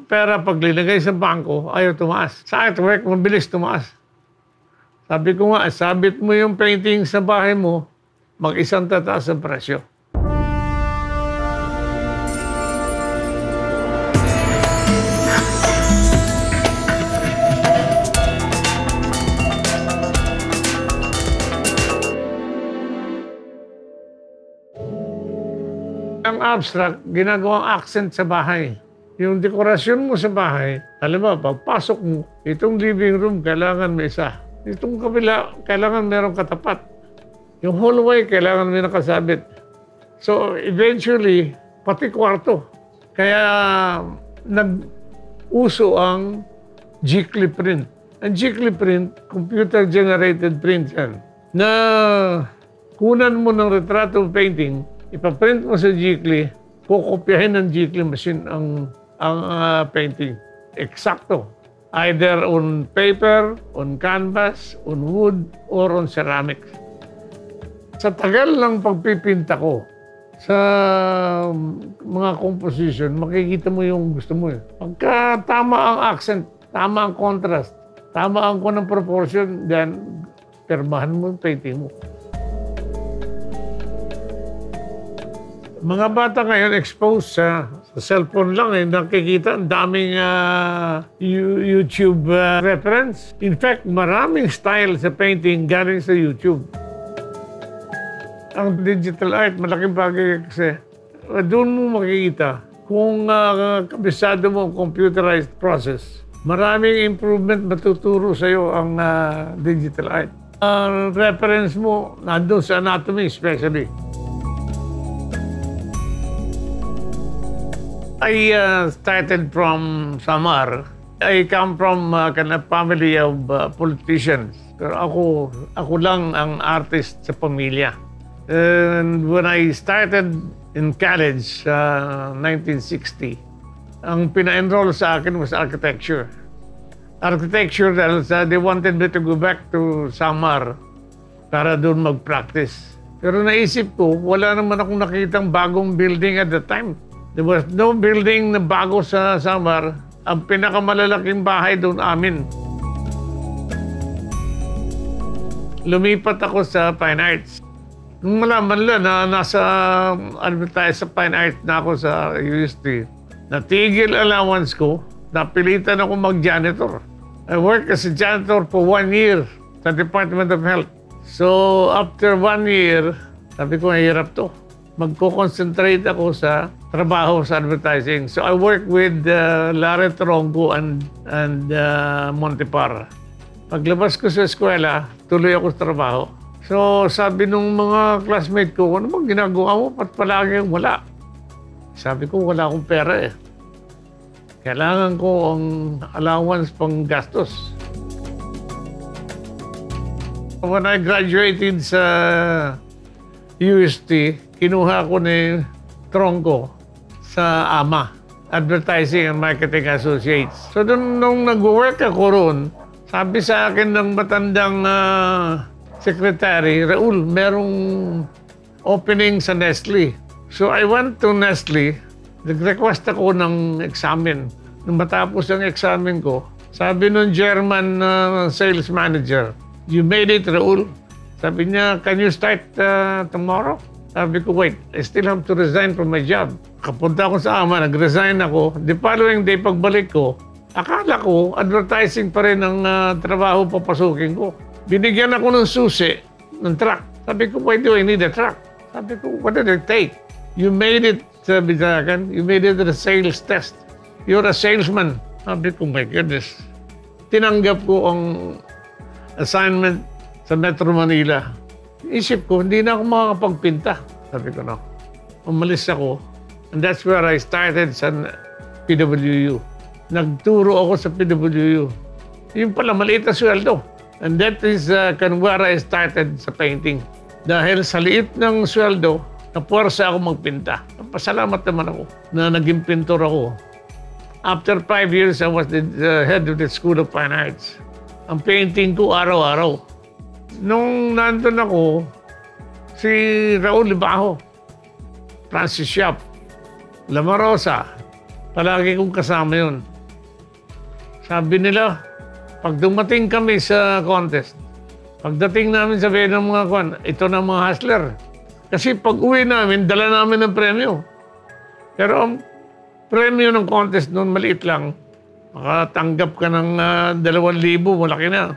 pera pag linagay sa bangko, ayaw tumaas. Sa artwork, mabilis tumaas. Sabi ko nga, sabit mo yung painting sa bahay mo, mag-isang tataas ang presyo. Ang abstract, ginagawang accent sa bahay. Yung dekorasyon mo sa bahay, alam mo, pagpasok mo, itong living room, kailangan may isa. Itong kabila, kailangan merong katapat. Yung hallway, kailangan may nakasabit. So, eventually, pati kwarto. Kaya, nag-uso ang G-clip print. Ang G-clip print, computer-generated print yan. Na kunan mo ng retrato painting, ipaprint mo sa G-clip, kukopyahin ng G-clip machine ang painting. Eksakto. Either on paper, on canvas, on wood, or on ceramics. Sa tagal ng pagpipinta ko, sa mga composition, makikita mo yung gusto mo. Pagka tama ang accent, tama ang contrast, tama ang ng proportion, then permahan mo yung painting mo. Mga bata ngayon exposed sa cellphone lang nakikita ang daming YouTube reference. In fact, maraming style sa painting galing sa YouTube. Ang digital art, malaking bagay kasi doon mo makikita kung kabisado mo ang computerized process. Maraming improvement matuturo sa iyo ang digital art. Reference mo nandun sa anatomy especially. I started from Samar. I come from a family of politicians. Pero ako lang ang artist sa pamilya. And when I started in college, 1960, ang pina-enroll sa akin was architecture. Architecture dahil they wanted me to go back to Samar para doon mag-practice. Pero naisip ko, wala naman akong nakitang bagong building at the time. There was no building na bago sa Samar. Ang pinakamalalaking bahay doon amin. Lumipat ako sa Fine Arts. Nung malaman lang na nasa advertise sa Fine Arts na ako sa UST, natigil allowance ko, napilitan ako mag-janitor. I worked as a janitor for 1 year sa Department of Health. So after 1 year, sabi ko, hirap to. Magko-concentrate ako sa trabaho sa advertising. So I work with Larry Tronco and Montepar. Paglabas ko sa eskwela, tuloy ako sa trabaho. So sabi nung mga classmate ko, ano bang ginagawa mo? Ba't palagi wala? Sabi ko, wala akong pera eh. Kailangan ko ang allowance pang gastos. When I graduated sa UST, kinuha ko ni Tronco sa AMA, Advertising and Marketing Associates. So nung nag-work ako roon, sabi sa akin ng matandang secretary, Raul, merong opening sa Nestle. So I went to Nestle, nag-request ako ng examen. Nung matapos ang examen ko, sabi nung German sales manager, you made it, Raul. Sabi niya, can you start tomorrow? Sabi ko, wait, I still have to resign from my job. Kapunta ako sa AMA, nag-resign ako. The following day, pagbalik ko, akala ko, advertising pa rin ang trabaho papasukin ko. Binigyan ako ng susi, ng truck. Sabi ko, why do I need a truck? Sabi ko, what did it take? You made it, sabi sa akin, you made it at a sales test. You're a salesman. Sabi ko, my goodness. Tinanggap ko ang assignment sa Metro Manila. Isip ko, hindi na ako makakapagpinta. Sabi ko, no. Umalis ako. And that's where I started sa PWU. Nagturo ako sa PWU. Yung pala, maliit na sweldo. And that is where I started sa painting. Dahil sa liit ng sweldo, napuwersa ako magpinta. Pasalamat naman ako na naging pintor ako. After 5 years, I was the head of the School of Fine Arts. Ang painting ko araw-araw. Nung nandun ako, si Raul Libajo, Francis Yap, Lama Rosa, Palagi kong kasama yun. Sabi nila, pag dumating kami sa contest, pagdating namin sabihin ng mga kwan, ito na mga hustler. Kasi pag uwi namin, dala namin ng premyo. Pero ang premyo ng contest noon maliit lang. Makatanggap ka ng 2,000, malaki na.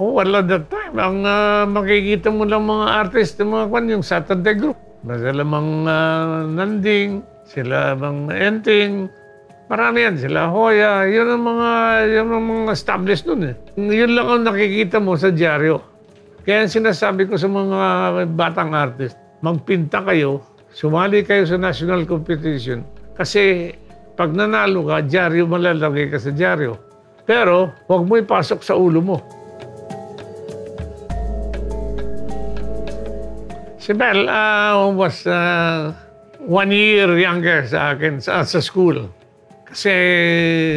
Oh, wala that time. Ang makikita mo lang mga artist, mga kwan, yung Saturday Group. Sila mang Nanding, sila mang Enting, marami yan. Sila Hoya, yun ang mga established nun eh. Yun lang ang nakikita mo sa dyaryo. Kaya sinasabi ko sa mga batang artist, magpinta kayo, sumali kayo sa national competition. Kasi pag nanalo ka, dyaryo, malalagay ka sa dyaryo. Pero huwag mo ipasok sa ulo mo. Si Bel was 1 year younger sa akin sa school. Kasi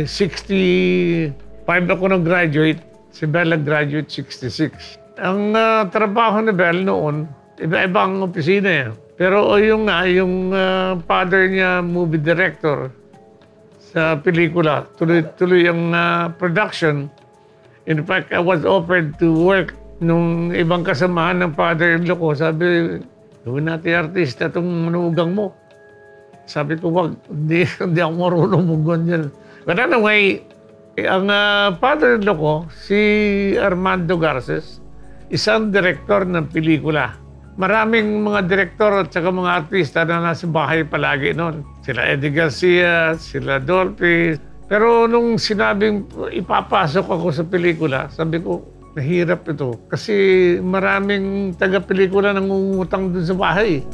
65 ako nag-graduate. Si Bel nag-graduate 66. Ang trabaho ni Bel noon, iba-ibang opisina eh. Pero yung father niya, movie director sa pelikula, tuloy-tuloy ang production. In fact, I was offered to work nung ibang kasamahan ng father-in-law ko. Sabi, gawin natin artista itong manugang mo. Sabi ko, wag, hindi ako marunong munggon yan. But anyway, ang father-in-law ko, si Armando Garces, isang direktor ng pelikula. Maraming mga direktor at saka mga artista na nasa bahay palagi noon. Sila Eddie Garcia, sila Dolphy. Pero nung sinabing ipapasok ako sa pelikula, sabi ko, mahirap ito. Kasi maraming taga-pelikula nangungutang dun sa bahay.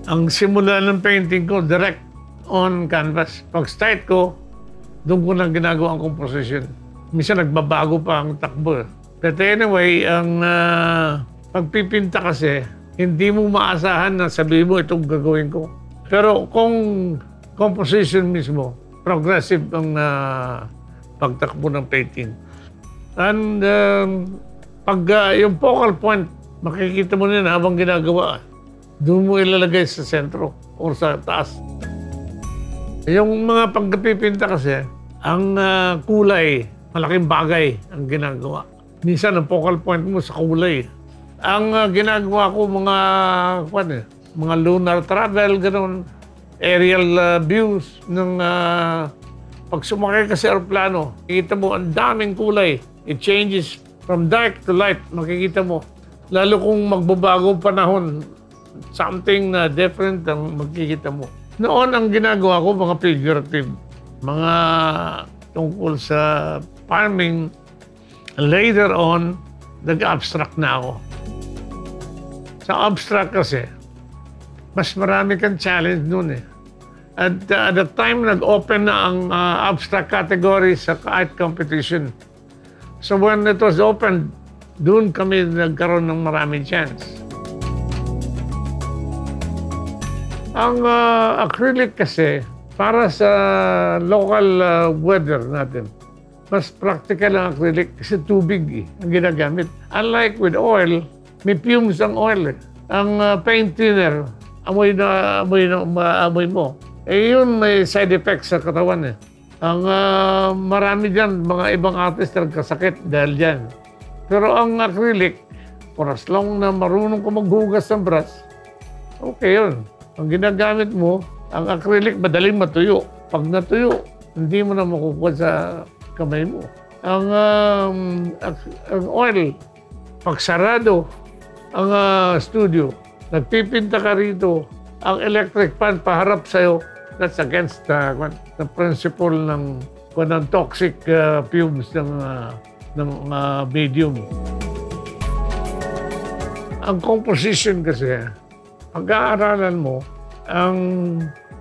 Ang simula ng painting ko, direct on canvas. Pag start ko, doon ko lang ginagawa ang composition. Minsan nagbabago pa ang takbo. But anyway, ang pagpipinta kasi, hindi mo maasahan na sabihin mo itong gagawin ko. Pero kung composition mismo, progressive ang pagtakbo ng painting. And pag yung focal point, makikita mo na habang ginagawa, doon mo ilalagay sa sentro o sa taas. Yung mga pagpipinta kasi, ang kulay, malaking bagay ang ginagawa. Minsan, ang focal point mo sa kulay. Ang ginagawa ko, mga lunar travel, gano'n, aerial views ng pag sumakay ka sa aeroplano, makikita mo ang daming kulay. It changes from dark to light, makikita mo. Lalo kung magbabago panahon, something na different ang makikita mo. Noon ang ginagawa ko, mga figurative, mga tungkol sa farming. Later on, nag-abstract na ako. Sa abstract kasi, mas marami kang challenge noon eh. At the time, nag-open na ang abstract category sa art competition. So when it was opened, doon kami nagkaroon ng maraming chance. Ang acrylic kasi, para sa local weather natin, mas practical ang acrylic kasi tubig ang ginagamit. Unlike with oil, may fumes ang oil eh. Ang paint thinner, amoy mo. Yun may side effects sa katawan eh. Ang marami dyan, mga ibang artist nagkasakit dahil dyan. Pero ang acrylic, for as long na marunong ka maghugas ng brush, okay yun. Ang ginagamit mo, ang acrylic madaling matuyo. Pag natuyo, hindi mo na makukuha sa kamay mo. Ang oil, pag sarado ang studio, nagpipinta ka rito, ang electric fan paharap sa'yo, that's against the principle ng toxic fumes ng medium. Ang composition kasi, pag-aaralan mo ang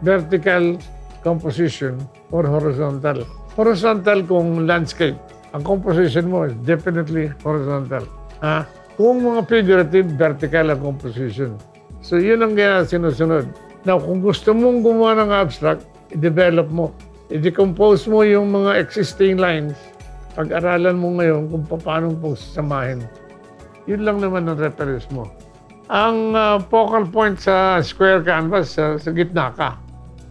vertical composition or horizontal. Horizontal kung landscape. Ang composition mo is definitely horizontal. Kung mga figurative, vertical ang composition. So yun ang sinusunod. Now, kung gusto mong gumawa ng abstract, i-develop mo. I-decompose mo yung mga existing lines. Pag-aralan mo ngayon kung paano samahin. Yun lang naman ang reference mo. Ang focal point sa square canvas, sa gitna ka.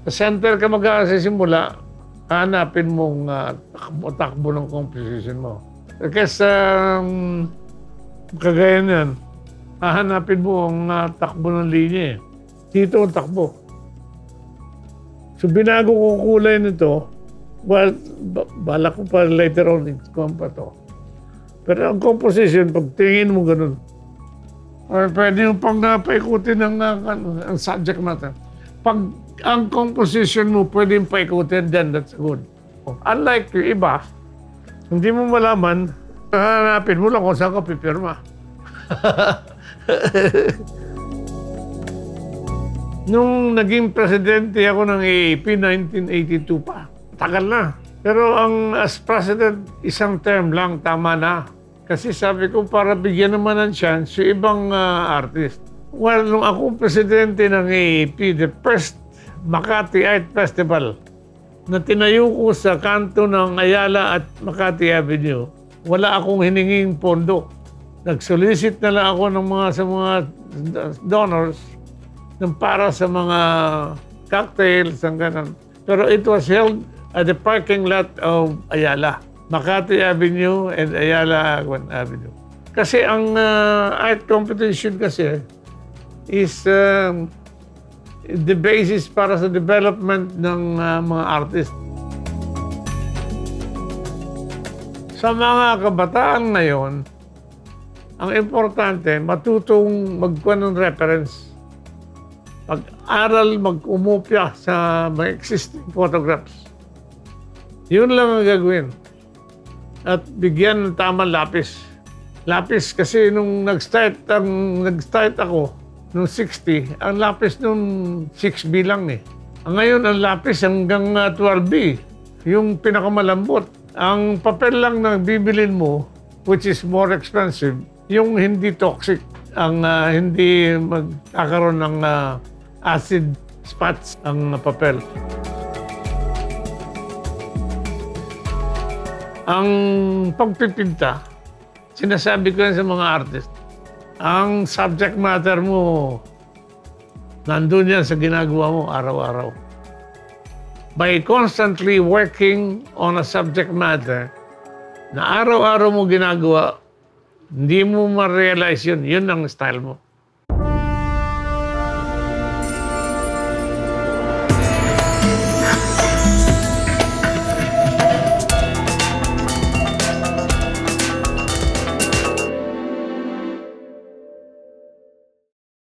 Sa center ka magsisimula, hanapin mong takbo ng composition mo. Kasi kagaya niyan, hahanapin mo ang takbo ng linya. Dito ang takbo. So binago ko kulay nito, well, bala ko pa later on, i-comp pa to. Pero ang composition, pag tingin mo ganun, or pwede yung pang paikutin ng ang subject matter. Pag ang composition mo pwede yung paikutin, then that's good. Unlike yung iba, hindi mo malaman, hanapin mo lang kung saan ka pipirma. Nung naging presidente ako ng AAP, 1982 pa. Tagal na. Pero as president, isang term lang, tama na. Kasi sabi ko, para bigyan naman ng chance yung ibang artist. Well, nung ako presidente ng AAP, the first Makati Art Festival na tinayo ko sa kanto ng Ayala at Makati Avenue, wala akong hininging pondo. Nag-solicit na lang ako sa mga donors para sa mga cocktails and gano'n. Pero it was held at the parking lot of Ayala, Makati Avenue and Ayala Avenue. Kasi ang art competition kasi is the basis para sa development ng mga artist. Sa mga kabataan ngayon, ang importante, matutong magkuha ng reference. Pag-aral, mag-umupya sa mga existing photographs. Yun lang ang gagawin. At bigyan ng tamang lapis. Lapis kasi nung nag-start ako, nung 60, ang lapis nung 6B lang eh. Ngayon, ang lapis hanggang 12B. Yung pinakamalambot. Ang papel lang na bibilin mo, which is more expensive, yung hindi toxic. Ang hindi magkakaroon ng acid spots ang papel. Ang pagpipinta, sinasabi ko yan sa mga artist, ang subject matter mo, nandun yan sa ginagawa mo araw-araw. By constantly working on a subject matter na araw-araw mo ginagawa, hindi mo ma-realize yun. Yun ang style mo.